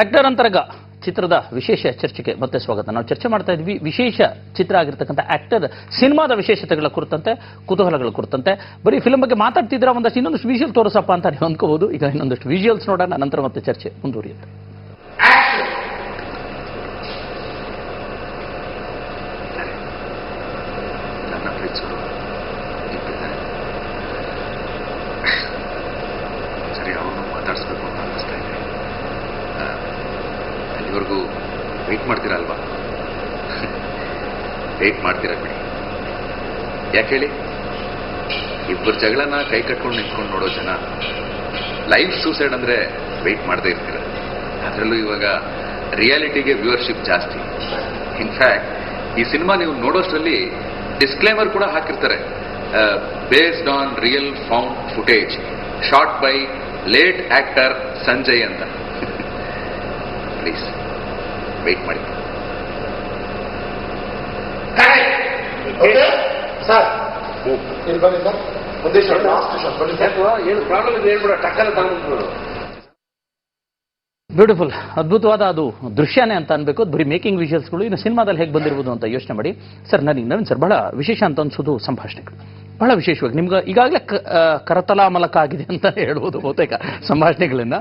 Actor ಅಂತರಗ ಚಿತ್ರದ ವಿಶೇಷ ಚರ್ಚೆಗೆ ಮತ್ತೆ ಸ್ವಾಗತ. ನಾವು ಚರ್ಚೆ ಮಾಡ್ತಾ ಇದ್ವಿ ವಿಶೇಷ ಚಿತ್ರ ಆಗಿರ್ತಕ್ಕಂಥ ಆಕ್ಟರ್ ಸಿನಿಮಾದ ವಿಶೇಷತೆಗಳ ಕುರಿತಂತೆ, ಕುತೂಹಲಗಳ ಕುರಿತಂತೆ. ಬರೀ ಫಿಲ್ಮ್ ಬಗ್ಗೆ ಮಾತಾಡ್ತಿದ್ರೆ ಒಂದಷ್ಟು ಇನ್ನೊಂದಷ್ಟು ವಿಜುವಲ್ ತೋರಿಸಪ್ಪ ಅಂತ ನೀವು ಅಂದ್ಕೋಬಹುದು. ಈಗ ಇನ್ನೊಂದಷ್ಟು ವಿಜುವಲ್ಸ್ ನೋಡೋಣ, ನಂತರ ಮತ್ತೆ ಚರ್ಚೆ ಮುಂದುವರಿಯುತ್ತೆ. ಅಲ್ಲಿವರೆಗೂ ವೆಯ್ಟ್ ಮಾಡ್ತೀರಾ ಅಲ್ವಾ? ವೆಯ್ಟ್ ಮಾಡ್ತೀರಾ ಬಿಡಿ. ಯಾಕೆ ಹೇಳಿ, ಇಬ್ಬರು ಜಗಳನ ಕೈ ಕಟ್ಕೊಂಡು ನಿಂತ್ಕೊಂಡು ನೋಡೋ ಜನ ಲೈಫ್ ಸೂಸೈಡ್ ಅಂದ್ರೆ ವೆಯ್ಟ್ ಮಾಡದೇ ಇರ್ತೀರ. ಅದರಲ್ಲೂ ಇವಾಗ ರಿಯಾಲಿಟಿಗೆ ವ್ಯೂವರ್ಶಿಪ್ ಜಾಸ್ತಿ. ಇನ್ಫ್ಯಾಕ್ಟ್ ಈ ಸಿನಿಮಾ ನೀವು ನೋಡೋಷ್ಟರಲ್ಲಿ ಡಿಸ್ಕ್ಲೇಮರ್ ಕೂಡ ಹಾಕಿರ್ತಾರೆ, based on real found footage, shot by late actor Sanjay ಅಂತ. ಪ್ಲೀಸ್ ವೆಯ್ಟ್ ಮಾಡಿ. ಸರ್ ಇಲ್ಲಿ ಬನ್ನಿ ಸರ್, ಒಂದೇ ಏನು ಪ್ರಾಬ್ಲಮ್ ಇದೆ ಹೇಳ್ಬಿಡ, ಟಕ್ಕಲ್ಲ ತಗೊಂಡ್ಬಿಡು. ಬ್ಯೂಟಿಫುಲ್, ಅದ್ಭುತವಾದ ಅದು ದೃಶ್ಯನೇ ಅಂತ ಅನ್ಬೇಕು. ಬರೀ ಮೇಕಿಂಗ್ ವಿಜುವಲ್ಸ್ಗಳು ಇನ್ನು ಸಿನಿಮಾದಲ್ಲಿ ಹೇಗೆ ಬಂದಿರ್ಬೋದು ಅಂತ ಯೋಚನೆ ಮಾಡಿ. ಸರ್, ನವೀನ್ ಸರ್, ಬಹಳ ವಿಶೇಷ ಅಂತ ಅನ್ಸೋದು ಸಂಭಾಷಣೆಗಳು. ಬಹಳ ವಿಶೇಷವಾಗಿ ನಿಮ್ಗೆ ಈಗಾಗಲೇ ಕರತಲಾಮಲಕ ಆಗಿದೆ ಅಂತ ಹೇಳ್ಬೋದು ಬಹುತೇಕ ಸಂಭಾಷಣೆಗಳಿಂದ.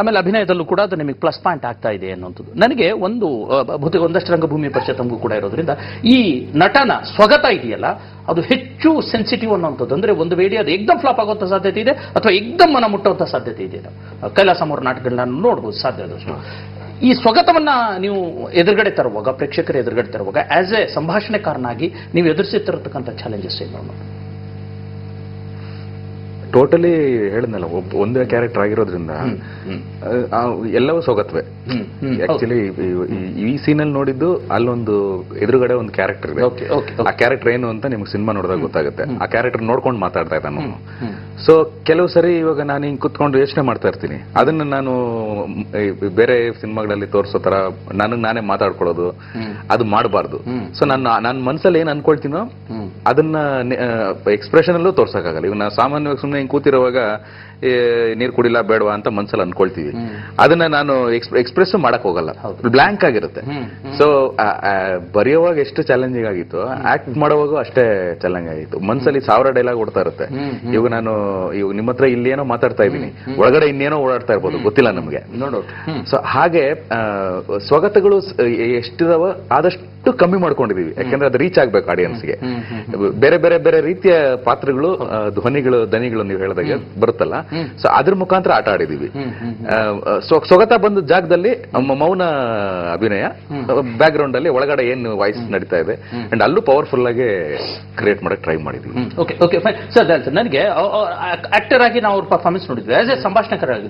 ಆಮೇಲೆ ಅಭಿನಯದಲ್ಲೂ ಕೂಡ ಅದು ನಿಮಗೆ ಪ್ಲಸ್ ಪಾಯಿಂಟ್ ಆಗ್ತಾ ಇದೆ ಅನ್ನೋಂಥದ್ದು. ನನಗೆ ಒಂದು ಬಹುತೇಕ ಒಂದಷ್ಟು ರಂಗಭೂಮಿ ಪರಿಚಯ ತಮಗೂ ಕೂಡ ಇರೋದ್ರಿಂದ ಈ ನಟನ ಸ್ವಗತ ಇದೆಯಲ್ಲ, ಅದು ಹೆಚ್ಚು ಸೆನ್ಸಿಟಿವ್ ಅನ್ನೋಂಥದ್ದು. ಅಂದ್ರೆ ಒಂದು ವೇಳೆ ಅದು ಎಕ್ದಮ್ ಫ್ಲಾಪ್ ಆಗುವಂಥ ಸಾಧ್ಯತೆ ಇದೆ, ಅಥವಾ ಎಕ್ದಮ್ ಮನ ಮುಟ್ಟುವಂಥ ಸಾಧ್ಯತೆ ಇದೆ. ಕೈಲಾಸ ಅವರ ನಾಟಕಗಳನ್ನ ನೋಡ್ಬೋದು ಸಾಧ್ಯ ಆದಷ್ಟು. ಈ ಸ್ವಗತವನ್ನ ನೀವು ಎದುರುಗಡೆ ತರುವಾಗ, ಪ್ರೇಕ್ಷಕರ ಎದುರುಗಡೆ ತರುವಾಗ, ಆಸ್ ಎ ಸಂಭಾಷಣೆಕಾರನಾಗಿ ನೀವು ಎದುರಿಸುತ್ತಿರತಕ್ಕಂಥ ಚಾಲೆಂಜಸ್ ಏನು? ಟೋಟಲಿ ಹೇಳಿದ್ನಲ್ಲ, ಒಂದೇ ಕ್ಯಾರೆಕ್ಟರ್ ಆಗಿರೋದ್ರಿಂದ ಎಲ್ಲವೂ ಸ್ವಗತ್ವೆ. ಆಕ್ಚುಲಿ ಈ ಸೀನಲ್ಲಿ ನೋಡಿದ್ದು ಅಲ್ಲೊಂದು ಎದುರುಗಡೆ ಒಂದು ಕ್ಯಾರೆಕ್ಟರ್ ಇದೆ. ಆ ಕ್ಯಾರೆಕ್ಟರ್ ಏನು ಅಂತ ನಿಮ್ಗೆ ಸಿನಿಮಾ ನೋಡಿದಾಗ ಗೊತ್ತಾಗುತ್ತೆ. ಆ ಕ್ಯಾರೆಕ್ಟರ್ ನೋಡ್ಕೊಂಡು ಮಾತಾಡ್ತಾ ಇದ್ದ ನಾನು. ಸೊ ಕೆಲವು ಸರಿ ಇವಾಗ ನಾನು ಹಿಂಗೆ ಕುತ್ಕೊಂಡು ಯೋಚನೆ ಮಾಡ್ತಾ ಇರ್ತೀನಿ, ಅದನ್ನ ನಾನು ಬೇರೆ ಸಿನಿಮಾಗಳಲ್ಲಿ ತೋರಿಸೋ ತರ ನನಗೆ ನಾನೇ ಮಾತಾಡ್ಕೊಳ್ಳೋದು, ಅದು ಮಾಡಬಾರ್ದು. ಸೊ ನನ್ನ ಮನಸ್ಸಲ್ಲಿ ಏನ್ ಅನ್ಕೊಳ್ತೀನೋ ಅದನ್ನ ಎಕ್ಸ್ಪ್ರೆಷನ್ ಅಲ್ಲೂ ತೋರ್ಸಕ್ಕಾಗಲ್ಲ. ಇವಾಗ ನಾವು ಸಾಮಾನ್ಯವಾಗಿ ಸುಮ್ಮನೆ ಹಿಂಗೆ ಕೂತಿರುವಾಗ ನೀರ್ ಕುಡಿಲ್ಲ ಬೇಡವಾ ಅಂತ ಮನ್ಸಲ್ಲಿ ಅನ್ಕೊಳ್ತೀವಿ. ಅದನ್ನ ನಾನು ಎಕ್ಸ್ಪ್ರೆಸ್ ಮಾಡಕ್ ಹೋಗಲ್ಲ, ಬ್ಲಾಂಕ್ ಆಗಿರುತ್ತೆ. ಸೊ ಬರೆಯುವಾಗ ಎಷ್ಟು ಚಾಲೆಂಜಿಂಗ್ ಆಗಿತ್ತು, ಆಕ್ಟ್ ಮಾಡುವಾಗ ಅಷ್ಟೇ ಚಾಲೆಂಜ್ ಆಗಿತ್ತು. ಮನ್ಸಲ್ಲಿ 1000 ಡೈಲಾಗ್ ಓಡ್ತಾ ಇರುತ್ತೆ. ಇವಾಗ ನಾನು ಇವಾಗ ನಿಮ್ಮ ಹತ್ರ ಇಲ್ಲಿ ಏನೋ ಮಾತಾಡ್ತಾ ಇದ್ದೀನಿ, ಒಳಗಡೆ ಇನ್ನೇನೋ ಓಡಾಡ್ತಾ ಇರ್ಬೋದು, ಗೊತ್ತಿಲ್ಲ ನಮ್ಗೆ. ಸೊ ಹಾಗೆ ಸ್ವಗತಗಳು ಎಷ್ಟಿದಾವ ಆದಷ್ಟು ಕಮ್ಮಿ ಮಾಡ್ಕೊಂಡಿದೀವಿ. ಯಾಕಂದ್ರೆ ಅದು ರೀಚ್ ಆಗ್ಬೇಕು ಆಡಿಯನ್ಸ್ಗೆ. ಬೇರೆ ಬೇರೆ ಬೇರೆ ರೀತಿಯ ಪಾತ್ರಗಳು, ದನಿಗಳು ನೀವು ಹೇಳಿದಾಗ ಬರುತ್ತಲ್ಲ, ಸೊ ಅದ್ರ ಮುಖಾಂತರ ಆಟ ಆಡಿದೀವಿ. ಸ್ವಗತ ಬಂದ ಜಾಗದಲ್ಲಿ ಮೌನ ಅಭಿನಯ, ಬ್ಯಾಕ್ ಗ್ರೌಂಡ್ ಅಲ್ಲಿ ಒಳಗಡೆ ಏನು ವಾಯ್ಸ್ ನಡೀತಾ ಇದೆ, ಅಂಡ್ ಅಲ್ಲೂ ಪವರ್ಫುಲ್ ಆಗಿ ಕ್ರಿಯೇಟ್ ಮಾಡಕ್ ಟ್ರೈ ಮಾಡಿದ್ವಿ. Okay fine sir. ನನಗೆ ಆಕ್ಟರ್ ಆಗಿ ನಾವು ಅವ್ರ ಪರ್ಫಾರ್ಮೆನ್ಸ್ ನೋಡಿದ್ವಿ, ಆಸ್ ಎ ಸಂಭಾಷಣೆಕರಾಗಿ,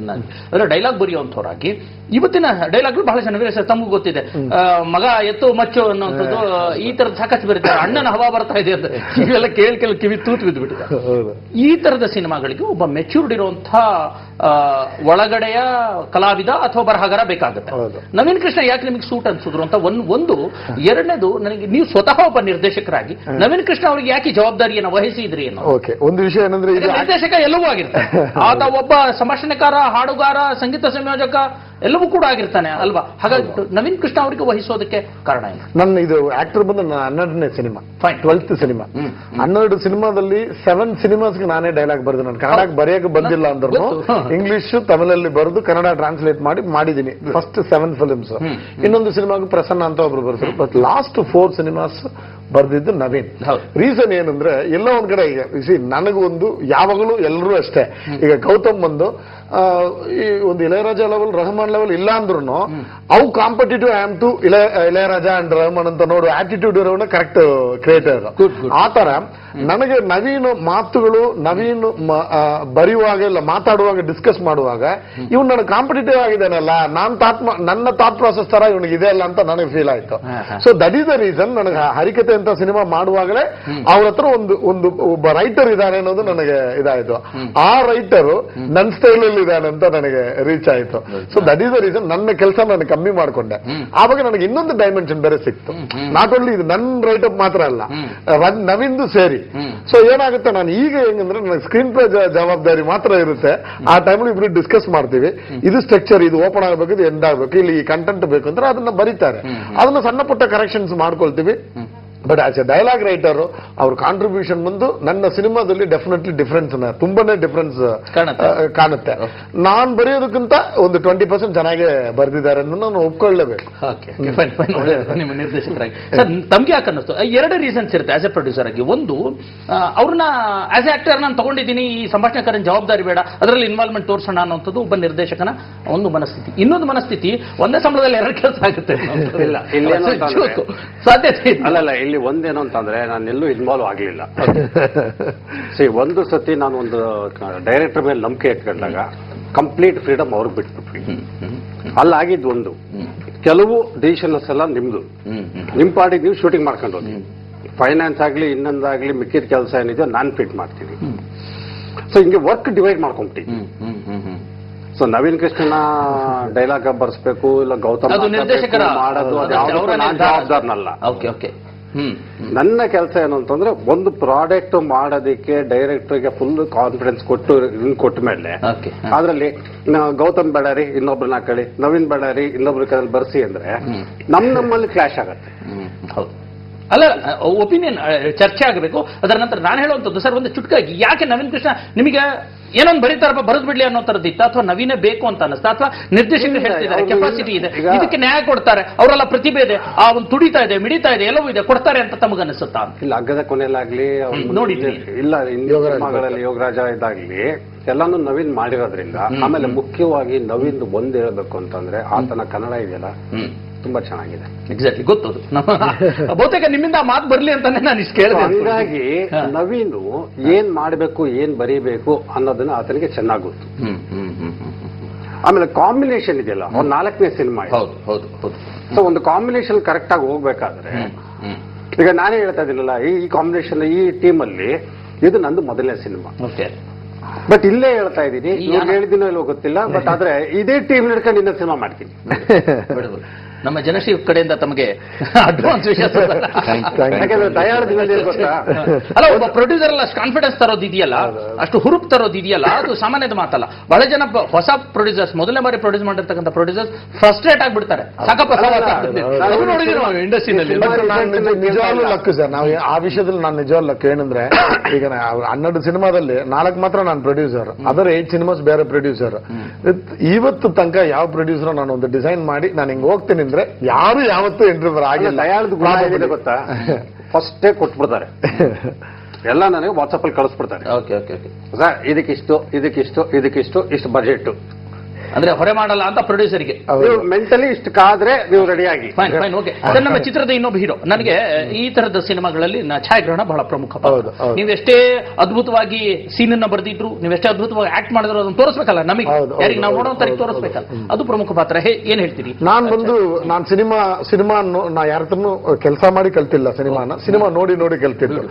ಅಂದ್ರೆ ಡೈಲಾಗ್ ಬರೆಯುವಂಥವ್ರಾಗಿ. ಇವತ್ತಿನ ಡೈಲಾಗ್ಗಳು ಬಹಳ ಚೆನ್ನಾಗಿದೆ ಸರ್, ತಮಗೂ ಗೊತ್ತಿದೆ. ಮಗ ಎತ್ತು ಮಚ್ಚು ಅನ್ನೋಂಥದ್ದು, ಈ ತರದ ಸಾಕಷ್ಟು ಬರುತ್ತೆ. ಅಣ್ಣನ ಹವಾ ಬರ್ತಾ ಇದೆ ಅಂತ ಇವೆಲ್ಲ ಕೇಳಿ ಕಿವಿ ತೂತು ಬಿದ್ದುಬಿಟ್ಟಿದೆ. ಈ ತರದ ಸಿನಿಮಾಗಳಿಗೆ ಒಬ್ಬ ಮೆಚ್ಯೂರ್ಡ್ ಇರುವಂತಹ ಒಳಗಡೆಯ ಕಲಾವಿದ ಅಥವಾ ಬರಹಗಾರ ಬೇಕಾಗುತ್ತೆ. ನವೀನ್ ಕೃಷ್ಣ ಯಾಕೆ ನಿಮಗೆ ಸೂಟ್ ಅನ್ಸಿದ್ರು ಅಂತ ಒಂದು. ಎರಡನೇದು, ನನಗೆ ನೀವು ಸ್ವತಃ ಒಬ್ಬ ನಿರ್ದೇಶಕರಾಗಿ ನವೀನ್ ಕೃಷ್ಣ ಅವರಿಗೆ ಯಾಕೆ ಜವಾಬ್ದಾರಿಯನ್ನು ವಹಿಸಿದ್ರಿ ಅನ್ನೋ ಒಂದು ವಿಷಯ ಏನಂದ್ರೆ, ನಿರ್ದೇಶಕ ಎಲ್ಲವೂ ಆಗಿರ್ತಾರೆ, ಆತ ಒಬ್ಬ ಸಂಭಾಷಣೆಕಾರ, ಹಾಡುಗಾರ, ಸಂಗೀತ ಸಂಯೋಜಕ ಎಲ್ಲವೂ ಕೂಡ ಆಗಿರ್ತಾನೆ ಅಲ್ವಾ? ಹಾಗಾಗಿ ನವೀನ್ ಕೃಷ್ಣ ಅವರಿಗೆ ವಹಿಸೋದಕ್ಕೆ ಕಾರಣ ಏನು? ನನ್ನ ಇದು ಆಕ್ಟರ್ ಬಂದ 12ನೇ ಸಿನಿಮಾ, 12th ಸಿನಿಮಾ. 12 ಸಿನಿಮಾದಲ್ಲಿ 7 ಸಿನಿಮಾಸ್ಗೆ ನಾನೇ ಡೈಲಾಗ್ ಬರೆದು, ನಾನು ಕನ್ನಡಕ್ಕೆ ಬರೆಯಕ್ಕೆ ಬಂದಿಲ್ಲ ಅಂದ್ರೂ ಇಂಗ್ಲಿಷ್ ತಮಿಳಲ್ಲಿ ಬರೆದು ಕನ್ನಡ ಟ್ರಾನ್ಸ್ಲೇಟ್ ಮಾಡಿದ್ದೀನಿ. First 7 films. ಇನ್ನೊಂದು ಸಿನಿಮಾಗೂ ಪ್ರಸನ್ನ ಅಂತ ಒಬ್ರು ಬರ್ತಾರೆ. ಬಟ್ ಲಾಸ್ಟ್ 4 ಸಿನಿಮಾಸ್ ಬರ್ದಿದ್ದು ನವೀನ್. ರೀಸನ್ ಏನಂದ್ರೆ, ಎಲ್ಲ ಒಂದ್ ಕಡೆ ಈಗ ನನಗೊಂದು ಯಾವಾಗಲೂ ಎಲ್ಲರೂ ಅಷ್ಟೇ. ಈಗ ಗೌತಮ್ ಬಂದು ಈ ಒಂದು ಇಳಯರಾಜ ಲೆವೆಲ್, ರೆಹಮಾನ್ ಲೆವೆಲ್ ಇಲ್ಲ ಅಂದ್ರೂ ಅವು competitive um to Ilaiyaraaja and Rahman ಅಂತ ನೋಡು ಆಟಿಟ್ಯೂಡ್ ಇರೋನ ಕರೆಕ್ಟ್ ಕ್ರಿಯೇಟರ್. ಆ ತರ ನನಗೆ ನವೀನ್ ಮಾತುಗಳು, ನವೀನ್ ಬರೆಯುವಾಗ ಇಲ್ಲ ಮಾತಾಡುವಾಗ, ಡಿಸ್ಕಸ್ ಮಾಡುವಾಗ ಇವ್ನು ನನಗೆ ಕಾಂಪಿಟೇಟಿವ್ ಆಗಿದ್ದಾನಲ್ಲ, ನನ್ನ ಥಾಟ್ ಪ್ರಾಸೆಸ್ ತರ ಇವನಿಗೆ ಇದೆ ಅಲ್ಲ ಅಂತ ನನಗೆ ಫೀಲ್ ಆಯ್ತು. So that is the reason ನನಗೆ ಹರಿಕತೆ ಅಂತ ಸಿನಿಮಾ ಮಾಡುವಾಗಲೇ ಅವ್ರ ಹತ್ರ ಒಬ್ಬ ರೈಟರ್ ಇದ್ದಾನೆ ಅನ್ನೋದು ನನಗೆ ಇದಾಯ್ತು. ಆ ರೈಟರ್ ನನ್ನ ಸ್ಟೈಲ್ ಅಲ್ಲಿ ಇದ್ದಾನೆ ಅಂತ ನನಗೆ ರೀಚ್ ಆಯ್ತು. So that is the reason ನನ್ನ ಕೆಲಸ ನಾನು ಕಮ್ಮಿ ಮಾಡ್ಕೊಂಡೆ. ಆವಾಗ ನನಗೆ ಇನ್ನೊಂದು ಡೈಮೆನ್ಷನ್ ಬೇರೆ ಸಿಕ್ತು. ನಾಟ್ ಓನ್ಲಿ ಇದು ನನ್ನ ರೈಟಪ್ ಮಾತ್ರ ಅಲ್ಲ, ನವಿಂದು ಸೇರಿ. ಸೊ ಏನಾಗುತ್ತೆ, ನಾನು ಈಗ ಹೆಂಗಂದ್ರೆ ನನಗೆ ಸ್ಕ್ರೀನ್ ಪ್ಲೇ ಜವಾಬ್ದಾರಿ ಮಾತ್ರ ಇರುತ್ತೆ. ಆ ಟೈಮಲ್ಲಿ ಇಬ್ರು ಡಿಸ್ಕಸ್ ಮಾಡ್ತೀವಿ, ಇದು ಸ್ಟ್ರಕ್ಚರ್, ಇದು ಓಪನ್ ಆಗಬೇಕು, ಇದು ಎಂಡ್ ಆಗಬೇಕು, ಇಲ್ಲಿ ಈ ಕಂಟೆಂಟ್ ಬೇಕು ಅಂದ್ರೆ ಅದನ್ನ ಬರೀತಾರೆ. ಅದನ್ನ ಸಣ್ಣ ಪುಟ್ಟ ಕರೆಕ್ಷನ್ಸ್ ಮಾಡ್ಕೊಳ್ತೀವಿ. But as A dialogue writer ಅವ್ರ ಕಾಂಟ್ರಿಬ್ಯೂಷನ್ ಬಂದು ನನ್ನ ಸಿನಿಮಾದಲ್ಲಿ ಡೆಫಿನೆಟ್ಲಿ ಡಿಫರೆನ್ಸ್ ತುಂಬಾನೇ ಡಿಫರೆನ್ಸ್ ಕಾಣುತ್ತೆ. ನಾನ್ ಬರೆಯೋದಕ್ಕಿಂತ ಒಂದು 20% ಚೆನ್ನಾಗಿ ಬರೆದಿದ್ದಾರೆ ಅಂತ ನಾನು ಒಪ್ಕೊಳ್ಳೇಬೇಕು. ನಿಮ್ಮ ನಿರ್ದೇಶಕರಾಗಿ ಸರ್ ತಮ್ಗೆ ಯಾಕೆ ಅನ್ನಿಸ್ತು? ಎರಡು ರೀಸನ್ಸ್ ಇರುತ್ತೆ ಆಸ್ ಎ ಪ್ರೊಡ್ಯೂಸರ್ ಆಗಿ. ಒಂದು, ಅವ್ರನ್ನ ಆಸ್ ಎ ಆಕ್ಟರ್ ನಾನು ತಗೊಂಡಿದ್ದೀನಿ, ಈ ಸಂಭಾಷಣೆಕಾರನ ಜವಾಬ್ದಾರಿ ಬೇಡ, ಅದರಲ್ಲಿ ಇನ್ವಾಲ್ವ್ಮೆಂಟ್ ತೋರಿಸೋಣ ಅನ್ನೋಂಥದ್ದು ಒಬ್ಬ ನಿರ್ದೇಶಕನ ಒಂದು ಮನಸ್ಥಿತಿ. ಇನ್ನೊಂದು ಮನಸ್ಥಿತಿ, ಒಂದೇ ಸಂಬಳದಲ್ಲಿ ಎರಡು ಕೆಲಸ ಆಗುತ್ತೆ ಸಾಧ್ಯತೆ ಅಲ್ಲ. ಇಲ್ಲಿ ಒಂದೇನು ಅಂತಂದ್ರೆ ನಾನು ಎಲ್ಲೂ ಇನ್ವಾಲ್ವ್ ಆಗಲಿಲ್ಲ. ಒಂದು ಸತಿ ನಾನು ಒಂದು ಡೈರೆಕ್ಟರ್ ಮೇಲೆ ನಂಬಿಕೆ ಇಟ್ಕೊಂಡಾಗ ಕಂಪ್ಲೀಟ್ ಫ್ರೀಡಮ್ ಅವ್ರಿಗೆ ಬಿಟ್ಬಿಟ್ವಿ. ಅಲ್ಲಾಗಿದ್ದು ಒಂದು, ಕೆಲವು ಡಿಸಿಷನ್ಸ್ ಎಲ್ಲ ನಿಮ್ದು, ನಿಮ್ ಪಾಡಿಗೆ ನೀವು ಶೂಟಿಂಗ್ ಮಾಡ್ಕೊಂಡು ಹೋಗಿ, ಫೈನಾನ್ಸ್ ಆಗ್ಲಿ ಇನ್ನೊಂದಾಗ್ಲಿ ಮಿಕ್ಕಿದ ಕೆಲಸ ಏನಿದೆ ನಾನು ಫಿಟ್ ಮಾಡ್ತೀನಿ. ಸೊ ಹಿಂಗೆ ವರ್ಕ್ ಡಿವೈಡ್ ಮಾಡ್ಕೊಂಬಿಟ್ಟು, ಸೊ ನವೀನ್ ಕೃಷ್ಣನ ಡೈಲಾಗ್ ಬರ್ಸ್ಬೇಕು, ಇಲ್ಲ ಗೌತಮ್ ಮಾಡೋದು ಜವಾಬ್ದಾರನಲ್ಲ. ನನ್ನ ಕೆಲಸ ಏನು ಅಂತಂದ್ರೆ, ಒಂದು ಪ್ರಾಡಕ್ಟ್ ಮಾಡೋದಕ್ಕೆ ಡೈರೆಕ್ಟರ್ಗೆ ಫುಲ್ ಕಾನ್ಫಿಡೆನ್ಸ್ ಕೊಟ್ಟ ಮೇಲೆ ಅದ್ರಲ್ಲಿ ಗೌತಮ್ ಬೇಡಾರಿ ಇನ್ನೊಬ್ರನ್ನ ಹಾಕೊಳ್ಳಿ, ನವೀನ್ ಬೇಡಾರಿ ಇನ್ನೊಬ್ರ ಕೈಯಲ್ಲಿ ಬರ್ಸಿ ಅಂದ್ರೆ ನಮ್ಮಲ್ಲಿ ಕ್ಲಾಶ್ ಆಗತ್ತೆ. ಅಲ್ಲ, ಒಪಿನಿಯನ್ ಚರ್ಚೆ ಆಗಬೇಕು. ಅದರ ನಂತರ ನಾನು ಹೇಳುವಂಥದ್ದು ಸರ್, ಒಂದು ಚುಟ್ಕಾಗಿ ಯಾಕೆ ನವೀನ್ ಕೃಷ್ಣ ನಿಮಗೆ ಏನೊಂದು ಬರೀತಾರಪ್ಪ ಬರೆದು ಬಿಡ್ಲಿ ಅನ್ನೋ ತರದ್ದು ಇತ್ತ, ಅಥವಾ ನವೀನೇ ಬೇಕು ಅಂತ ಅನಿಸ್ತಾ, ಅಥವಾ ನಿರ್ದೇಶಕರು ಹೇಳ್ತಿದ್ದಾರೆ ಕೆಪಾಸಿಟಿ ಇದೆ, ಇದಕ್ಕೆ ನ್ಯಾಯ ಕೊಡ್ತಾರೆ, ಅವರೆಲ್ಲ ಪ್ರತಿಭೆ ಇದೆ, ಆ ಒಂದು ತುಡಿತಾ ಇದೆ, ಮಿಡಿತಾ ಇದೆ, ಎಲ್ಲವೂ ಇದೆ, ಕೊಡ್ತಾರೆ ಅಂತ ತಮಗನಿಸುತ್ತಾ? ಇಲ್ಲ, ಅಗ್ಗದ ಕೊನೆಯಲ್ಲಾಗ್ಲಿ ನೋಡಿದ್ವಿ, ಇಲ್ಲ ಸಿನಿಮಾಗಳಲ್ಲಿ ಯೋಗರಾಜ ಇದಾಗ್ಲಿ ಎಲ್ಲಾನು ನವೀನ್ ಮಾಡಿರೋದ್ರಿಂದ. ಆಮೇಲೆ ಮುಖ್ಯವಾಗಿ ನವೀನ್ ಒಂದ್ ಹೇಳ್ಬೇಕು ಅಂತಂದ್ರೆ, ಆತನ ಕನ್ನಡ ಇದೆಯಲ್ಲ ತುಂಬಾ ಚೆನ್ನಾಗಿದೆ. ಎಕ್ಸಾಕ್ಟ್ಲಿ ಗೊತ್ತದು. ಬಹುತೇಕ ನಿಮ್ಮಿಂದ ಆ ಮಾತು ಬರ್ಲಿ ಅಂತಾನೆ ನಾನು ಇಷ್ಟು ಕೇಳಿದೆ. ಹಂಗಾಗಿ ನವೀನು ಏನ್ ಮಾಡ್ಬೇಕು, ಏನ್ ಬರೀಬೇಕು ಅನ್ನೋದನ್ನ ಆತನಿಗೆ ಚೆನ್ನಾಗಿ ಗೊತ್ತು. ಆಮೇಲೆ ಕಾಂಬಿನೇಷನ್ ಇದೆಯಲ್ಲ, ಅವ್ರ 4ನೇ ಸಿನಿಮಾ. ಸೊ ಒಂದು ಕಾಂಬಿನೇಷನ್ ಕರೆಕ್ಟ್ ಆಗಿ ಹೋಗ್ಬೇಕಾದ್ರೆ, ಈಗ ನಾನೇ ಹೇಳ್ತಾ ಇದ್ದೀನಲ್ಲ, ಈ ಕಾಂಬಿನೇಷನ್ ಈ ಟೀಮ್ ಅಲ್ಲಿ ಇದು ನಂದು ಮೊದಲನೇ ಸಿನಿಮಾ. ಬಟ್ ಇಲ್ಲೇ ಹೇಳ್ತಾ ಇದ್ದೀನಿ, ಹೇಳಿದಿನೋ ಇಲ್ವೋ ಗೊತ್ತಿಲ್ಲ, ಬಟ್ ಆದ್ರೆ ಇದೇ ಟೀಮ್ ನಡ್ಕೊಂಡು ಇನ್ನೊಂದು ಸಿನಿಮಾ ಮಾಡ್ತೀನಿ. ನಮ್ಮ ಜನಶ್ರೀ ಕಡೆಯಿಂದ ತಮಗೆ ಅಡ್ವಾನ್ಸ್ ವಿಷಯ. ಅಲ್ಲ, ಒಬ್ಬ ಪ್ರೊಡ್ಯೂಸರ್ ಅಲ್ಲ ಅಷ್ಟು ಕಾನ್ಫಿಡೆನ್ಸ್ ತರೋದಿದೆಯಲ್ಲ, ಅಷ್ಟು ಹುರುಪ್ ತರೋದಿದೆಯಲ್ಲ, ಅದು ಸಾಮಾನ್ಯದ ಮಾತಲ್ಲ. ಬಹಳ ಜನ ಹೊಸ ಪ್ರೊಡ್ಯೂಸರ್ಸ್, ಮೊದಲನೇ ಬಾರಿ ಪ್ರೊಡ್ಯೂಸ್ ಮಾಡಿರ್ತಕ್ಕಂಥ ಪ್ರೊಡ್ಯೂಸರ್ಸ್ ಫ್ರಸ್ಟ್ರೇಟ್ ಆಗ್ಬಿಡ್ತಾರೆ. ಸಾಕಪ್ಪ ಇಂಡಸ್ಟ್ರಿನಲ್ಲಿ ನಿಜವಾಗ್ಲೂ ಲಕ್ಕು ಸರ್. ನಾವು ಆ ವಿಷಯದಲ್ಲಿ ನಾನು ನಿಜವಾಗ್ಲೂ ಲಕ್ಕು. ಏನಂದ್ರೆ, ಈಗ 12 ಸಿನಿಮಾದಲ್ಲಿ 4 ಮಾತ್ರ ನಾನು ಪ್ರೊಡ್ಯೂಸರ್, ಅದರ 8 ಸಿನಿಮಾಸ್ ಬೇರೆ ಪ್ರೊಡ್ಯೂಸರ್. ಇವತ್ತು ತನಕ ಯಾವ ಪ್ರೊಡ್ಯೂಸರ್ ನಾನು ಒಂದು ಡಿಸೈನ್ ಮಾಡಿ ನಾನು ಹಿಂಗೆ ಹೋಗ್ತೀನಿ ಅಂದ್ರೆ ಯಾರು ಯಾವತ್ತೂ ಇಂಟರ್ವ್ಯೂ ಆಗಿಲ್ಲ. ದಯಾಳದ ಗೊತ್ತಾ, ಫಸ್ಟೇ ಕೊಟ್ಬಿಡ್ತಾರೆ ಎಲ್ಲ, ನನಗೆ ವಾಟ್ಸಪ್ ಅಲ್ಲಿ ಕಳಿಸ್ಬಿಡ್ತಾರೆ. ಸರ್ ಇದಕ್ಕಿಷ್ಟು ಇದಕ್ಕಿಷ್ಟು ಇದಕ್ಕಿಷ್ಟು ಇಷ್ಟು ಬಜೆಟ್ ಅಂದ್ರೆ ಹೊರೆ ಮಾಡಲ್ಲ ಅಂತ ಪ್ರೊಡ್ಯೂಸರ್ಗೆ ಮೆಂಟಲಿ ಇಷ್ಟು ಕಾದ್ರೆ ನೀವು ರೆಡಿಯಾಗಿ. ನಮ್ಮ ಚಿತ್ರದ ಇನ್ನೊಬ್ಬ ಹೀರೋ, ನನಗೆ ಈ ತರದ ಸಿನಿಮಾಗಳಲ್ಲಿ ಛಾಯಾಗ್ರಹಣ ಬಹಳ ಪ್ರಮುಖ. ನೀವೆಷ್ಟೇ ಅದ್ಭುತವಾಗಿ ಸೀನ್ ಅನ್ನ ಬರೆದಿದ್ರು, ನೀವೆಷ್ಟೇ ಅದ್ಭುತವಾಗಿ ಆಕ್ಟ್ ಮಾಡಿದ್ರು, ಅದನ್ನು ತೋರಿಸ್ಬೇಕಲ್ಲ ನಮಗೆ, ಯಾರಿಗೆ ನಾವು ನೋಡೋ ತಾರೀಕು ತೋರಿಸ್ಬೇಕಲ್ಲ, ಅದು ಪ್ರಮುಖ ಪಾತ್ರ. ಏನ್ ಹೇಳ್ತೀರಿ? ನಾನು ಸಿನಿಮಾ ನಾ ಯಾರತ್ರನು ಕೆಲಸ ಮಾಡಿ ಕಲ್ತಿಲ್ಲ, ಸಿನಿಮಾ ನೋಡಿ ಕಲ್ತಿದ್ದು.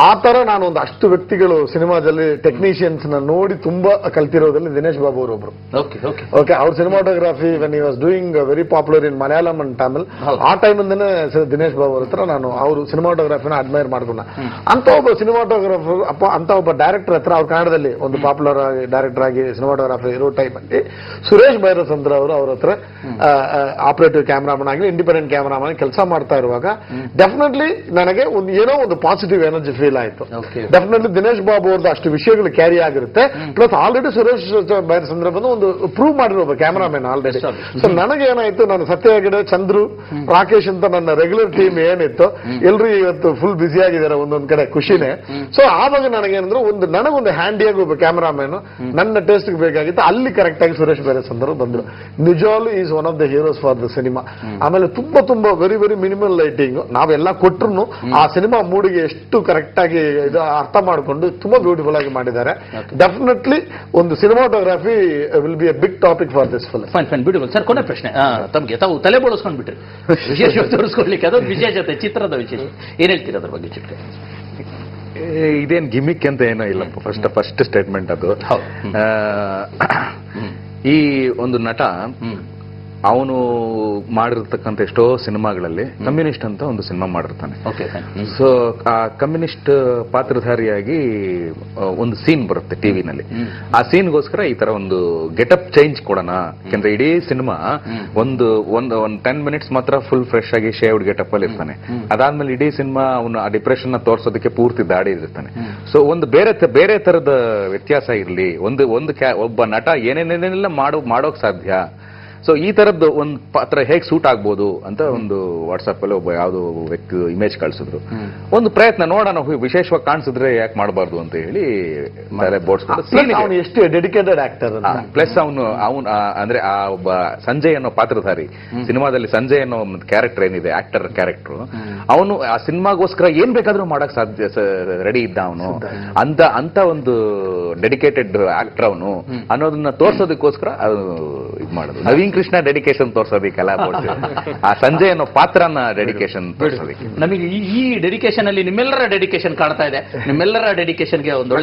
ಆ ತರ ನಾನು ಒಂದು ಅಷ್ಟು ವ್ಯಕ್ತಿಗಳು ಸಿನಿಮಾದಲ್ಲಿ ಟೆಕ್ನಿಷಿಯನ್ಸ್ ನ ನೋಡಿ ತುಂಬಾ ಕಲ್ತಿರೋದ್ರಲ್ಲಿ ದಿನೇಶ್ ಬಾಬು ಅವರೊಬ್ರು. ಓಕೆ, ಅವ್ರ cinematography when he was doing very popular in Malayalam and Tamil, ಆ ಟೈಮ್ ಇಂದನೇ ದಿನೇಶ್ ಬಾಬು ಅವ್ರ ಹತ್ರ ನಾನು ಅವ್ರ ಸಿನಿಮಾಟೋಗ್ರಫಿನ ಅಡ್ಮೈರ್ ಮಾಡ್ಕೊಂಡ. ಅಂತ ಒಬ್ಬ ಸಿನಿಮಾಟೋಗ್ರಫರ್ ಅಂತ ಒಬ್ಬ ಡೈರೆಕ್ಟರ್ ಹತ್ರ, ಅವ್ರ ಕನ್ನಡದಲ್ಲಿ ಒಂದು ಪಾಪ್ಯುಲರ್ ಆಗಿ ಡೈರೆಕ್ಟರ್ ಆಗಿ ಸಿನಿಮಾಟೋಗ್ರಫಿ ಇರೋ ಟೈಮ್ ಅಲ್ಲಿ ಸುರೇಶ್ ಭೈರಸಂದ್ರ ಅವರು ಅವ್ರ ಹತ್ರ ಆಪರೇಟಿವ್ ಕ್ಯಾಮ್ರಾಮನ್ ಆಗಲಿ ಇಂಡಿಪೆಂಡೆಂಟ್ ಕ್ಯಾಮ್ರಾಮನ್ ಕೆಲಸ ಮಾಡ್ತಾ ಇರುವಾಗ ಡೆಫಿನೆಟ್ಲಿ ನನಗೆ ಒಂದು ಏನೋ ಒಂದು ಪಾಸಿಟಿವ್ ಎನರ್ಜಿ ಫೀಲ್ ಆಯ್ತು. ಡೆಫಿನೆಟ್ಲಿ ದಿನೇಶ್ ಬಾಬು ಅವ್ರದ್ದು ಅಷ್ಟು ವಿಷಯಗಳು ಕ್ಯಾರಿ ಆಗಿರುತ್ತೆ. ಪ್ಲಸ್ ಆಲ್ರೆಡಿ ಸುರೇಶ್ ಭೈರಸಂದ್ರ ಬಂದು ಒಂದು ಪ್ರೂವ್ ಮಾಡಿರೋ ಒಬ್ಬ ಕ್ಯಾಮರಾಮನ್ ಆಲ್ರೆಡಿ. ಸೊ ನನಗೆ ಏನಾಯ್ತು, ನಾನು ಸತ್ಯ ಹೆಗಡೆ, ಚಂದ್ರು, ರಾಕೇಶ್ ಅಂತ ನನ್ನ ರೆಗ್ಯುಲರ್ ಟೀಮ್ ಏನಿತ್ತು, ಎಲ್ರು ಇವತ್ತು ಫುಲ್ ಬ್ಯುಸಿ ಆಗಿದ್ದಾರೆ ಒಂದೊಂದ್ ಕಡೆ, ಖುಷಿನೇ. ಸೊ ಆವಾಗ ನನಗೇನಂದ್ರೆ ನನಗೊಂದು ಹ್ಯಾಂಡಿಯಾಗಿ ಒಬ್ಬ ಕ್ಯಾಮರಾಮನ್ ನನ್ನ ಟೇಸ್ಟ್ ಬೇಕಾಗಿತ್ತು. ಅಲ್ಲಿ ಕರೆಕ್ಟ್ ಆಗಿ ಸುರೇಶ್ ಬೇರೆಸಂದರು ಬಂದ್ರು. ನಿಜವಾಗ್ಲೂ is one of the heroes for the cinema. ಆಮೇಲೆ ತುಂಬಾ ವೆರಿ ವೆರಿ ಮಿನಿಮಲ್ ಲೈಟಿಂಗ್ ನಾವೆಲ್ಲ ಕೊಟ್ಟರು ಆ ಸಿನಿಮಾ ಮೂಡಿಗೆ ಎಷ್ಟು ಕರೆಕ್ಟ್ ಆಗಿ ಇದು ಅರ್ಥ ಮಾಡಿಕೊಂಡು ತುಂಬಾ ಬ್ಯೂಟಿಫುಲ್ ಆಗಿ ಮಾಡಿದ್ದಾರೆ. ಡೆಫಿನೆಟ್ಲಿ ಒಂದು cinematography will be a big big topic for this film. Fine fine beautiful sir. ಕೊನೆ ಪ್ರಶ್ನೆ ತಮಗೆ ತಾವು ತಲೆ ಬೋಳಿಸ್ಕೊಂಡು ಬಿಟ್ರಿ ವಿಶೇಷವಾಗಿ ತೋರಿಸ್ಕೊಳ್ಲಿಕ್ಕೆ ಅದೊಂದು ವಿಶೇಷತೆ ಚಿತ್ರದ ವಿಶೇಷ ಏನ್ ಹೇಳ್ತೀರಾ ಅದ್ರ ಬಗ್ಗೆ ಚಿಕ್ಕ? ಇದೇನ್ ಗಿಮಿಕ್ ಅಂತ ಏನೋ ಇಲ್ಲ, ಫಸ್ಟ್ ಸ್ಟೇಟ್ಮೆಂಟ್ ಅದು. ಈ ಒಂದು ನಟ ಅವನು ಮಾಡಿರ್ತಕ್ಕಂಥ ಎಷ್ಟೋ ಸಿನಿಮಾಗಳಲ್ಲಿ ಕಮ್ಯುನಿಸ್ಟ್ ಅಂತ ಒಂದು ಸಿನಿಮಾ ಮಾಡಿರ್ತಾನೆ. ಸೊ ಆ ಕಮ್ಯುನಿಸ್ಟ್ ಪಾತ್ರಧಾರಿಯಾಗಿ ಒಂದು ಸೀನ್ ಬರುತ್ತೆ ಟಿವಿನಲ್ಲಿ. ಆ ಸೀನ್ಗೋಸ್ಕರ ಈ ತರ ಒಂದು ಗೆಟಪ್ ಚೇಂಜ್ ಕೊಡೋಣ, ಯಾಕಂದ್ರೆ ಇಡೀ ಸಿನಿಮಾ ಒಂದು 10 ಮಿನಿಟ್ಸ್ ಮಾತ್ರ ಫುಲ್ ಫ್ರೆಶ್ ಆಗಿ ಶೇವ್ಡ್ ಗೆಟಪ್ ಅಲ್ಲಿ ಇರ್ತಾನೆ. ಅದಾದ್ಮೇಲೆ ಇಡೀ ಸಿನಿಮಾ ಅವನು ಆ ಡಿಪ್ರೆಷನ್ ನ ತೋರ್ಸೋದಕ್ಕೆ ಪೂರ್ತಿ ದಾಡಿ ಇರ್ತಾನೆ. ಸೊ ಒಂದು ಬೇರೆ ತರದ ವ್ಯತ್ಯಾಸ ಇರಲಿ, ಒಬ್ಬ ನಟ ಏನೇನೇನೆಲ್ಲ ಮಾಡೋಕ್ ಸಾಧ್ಯ. ಸೊ ಈ ತರದ್ದು ಒಂದು ಪಾತ್ರ ಹೇಗೆ ಸೂಟ್ ಆಗ್ಬೋದು ಅಂತ ಒಂದು ವಾಟ್ಸ್ಆಪ್ ಅಲ್ಲಿ ಒಬ್ಬ ಯಾವ್ದೋ ವ್ಯಕ್ತಿ ಇಮೇಜ್ ಕಳ್ಸಿದ್ರು. ಒಂದು ಪ್ರಯತ್ನ ನೋಡೋಣ, ವಿಶೇಷವಾಗಿ ಕಾಣಿಸಿದ್ರೆ ಯಾಕೆ ಮಾಡಬಾರ್ದು ಅಂತ ಹೇಳಿ ಬೋರ್ಡ್ಸ್. ಎಷ್ಟು ಡೆಡಿಕೇಟೆಡ್ ಆಕ್ಟರ್. ಪ್ಲಸ್ ಅವನು ಅಂದ್ರೆ ಆ ಒಬ್ಬ ಸಂಜಯ್ ಅನ್ನೋ ಪಾತ್ರಧಾರಿ ಸಿನಿಮಾದಲ್ಲಿ, ಸಂಜಯ್ ಅನ್ನೋ ಒಂದು ಕ್ಯಾರೆಕ್ಟರ್ ಏನಿದೆ, ಆಕ್ಟರ್ ಕ್ಯಾರೆಕ್ಟರ್, ಅವನು ಆ ಸಿನಿಮಾಗೋಸ್ಕರ ಏನ್ ಬೇಕಾದ್ರೂ ಮಾಡಕ್ ಸಾಧ್ಯ ರೆಡಿ ಇದ್ದ ಅವನು. ಅಂತ ಒಂದು ಡೆಡಿಕೇಟೆಡ್ ಆಕ್ಟರ್ ಅವನು ಅನ್ನೋದನ್ನ ತೋರ್ಸೋದಕ್ಕೋಸ್ಕರ ಅದು ಇದು ಮಾಡೋದು. ನವೀನ್ ಕೃಷ್ಣ ಡೆಡಿಕೇಶನ್ ತೋರ್ಸೋದಿಕ್ಕೆಲ್ಲ ಆ ಸಂಜಯ್ ಅನ್ನೋ ಪಾತ್ರನ ಡೆಡಿಕೇಶನ್ ತೋರ್ಸೋದಿಕ್ಕೆ. ನಮಗೆ ಈ ಡೆಡಿಕೇಶನ್ ಅಲ್ಲಿ ನಿಮ್ಮೆಲ್ಲರ ಡೆಡಿಕೇಶನ್ ಕಾಣ್ತಾ ಇದೆ. ನಿಮ್ಮೆಲ್ಲರ ಡೆಡಿಕೇಶನ್ಗೆ ಒಂದು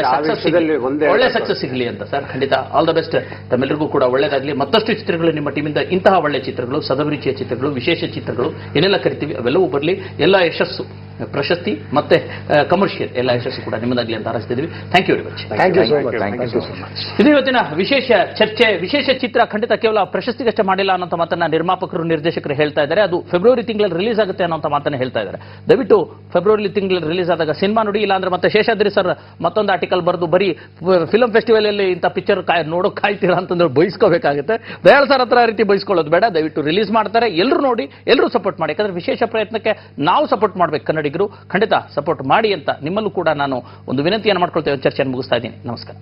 ಒಳ್ಳೆ ಸಕ್ಸಸ್ ಸಿಗಲಿ ಅಂತ ಸರ್. ಖಂಡಿತ ಆಲ್ ದ ಬೆಸ್ಟ್. ತಮ್ಮೆಲ್ಲರಿಗೂ ಕೂಡ ಒಳ್ಳೇದಾಗ್ಲಿ. ಮತ್ತಷ್ಟು ಚಿತ್ರಗಳು ನಿಮ್ಮ ಟೀಮಿಂದ, ಇಂತಹ ಒಳ್ಳೆ ಚಿತ್ರಗಳು, ಸದಭಿರುಚಿಯ ಚಿತ್ರಗಳು, ವಿಶೇಷ ಚಿತ್ರಗಳು ಏನೆಲ್ಲ ಕರಿತೀವಿ ಅವೆಲ್ಲವೂ ಬರಲಿ. ಎಲ್ಲ ಯಶಸ್ಸು, ಪ್ರಶಸ್ತಿ ಮತ್ತೆ ಕಮರ್ಷಿಯಲ್ ಎಲ್ಲ ಯಶಸ್ಸು ಕೂಡ ನಿಮ್ಮದಾಗ್ಲಿ ಅಂತ ಹಾರೈಸ್ತಿದ್ದೀವಿ. Thank you very much. ಇದು ಇವತ್ತಿನ ವಿಶೇಷ ಚರ್ಚೆ. ವಿಶೇಷ ಚಿತ್ರ ಖಂಡಿತ ಕೇವಲ ಪ್ರಶಸ್ತಿಗಷ್ಟೇ ಮಾಡಿಲ್ಲ ಅನ್ನೋ ಮಾತನ್ನ ನಿರ್ಮಾಪಕರು, ನಿರ್ದೇಶಕರು ಹೇಳ್ತಾ ಇದ್ದಾರೆ. ಅದು ಫೆಬ್ರವರಿ ತಿಂಗಳಲ್ಲಿ ರಿಲೀಸ್ ಆಗುತ್ತೆ ಅನ್ನೋ ಮಾತನ್ನ ಹೇಳ್ತಾ ಇದ್ದಾರೆ. ದಯವಿಟ್ಟು ಫೆಬ್ರವರಿ ತಿಂಗಳಲ್ಲಿ ರಿಲೀಸ್ ಆದಾಗ ಸಿನಿಮಾ ನೋಡಿ. ಇಲ್ಲ ಅಂದ್ರೆ ಮತ್ತೆ ಶೇಷಾದ್ರಿ ಸರ್ ಮತ್ತೊಂದು ಆರ್ಟಿಕಲ್ ಬರೆದು ಬರೀ ಫಿಲ್ಮ್ ಫೆಸ್ಟಿವಲ್ ಅಲ್ಲಿ ಇಂಥ ಪಿಕ್ಚರ್ ನೋಡೋಕೆ ಕಾಯ್ತೀರಾ ಅಂತಂದ್ರೆ ಬಯಸ್ಕೋಬೇಕಾಗುತ್ತೆ. ದಯಾಳ್ ಸರ್ ಹತ್ರ ಆ ರೀತಿ ಬಯಸ್ಕೊಳ್ಳೋದು ಬೇಡ. ದಯವಿಟ್ಟು ರಿಲೀಸ್ ಮಾಡ್ತಾರೆ, ಎಲ್ಲರೂ ನೋಡಿ, ಎಲ್ಲರೂ ಸಪೋರ್ಟ್ ಮಾಡಿ. ಯಾಕಂದ್ರೆ ವಿಶೇಷ ಪ್ರಯತ್ನಕ್ಕೆ ನಾವು ಸಪೋರ್ಟ್ ಮಾಡ್ಬೇಕು. ಕನ್ನಡಿಗರು ಖಂಡಿತ ಸಪೋರ್ಟ್ ಮಾಡಿ ಅಂತ ನಿಮ್ಮಲ್ಲೂ ಕೂಡ ನಾನು ಒಂದು ವಿನಂತಿಯನ್ನು ಮಾಡ್ಕೊಳ್ತೇವೆ. ಚರ್ಚೆಯನ್ನು ಮುಗಿಸ್ತಾ ಇದ್ದೀನಿ. ನಮಸ್ಕಾರ.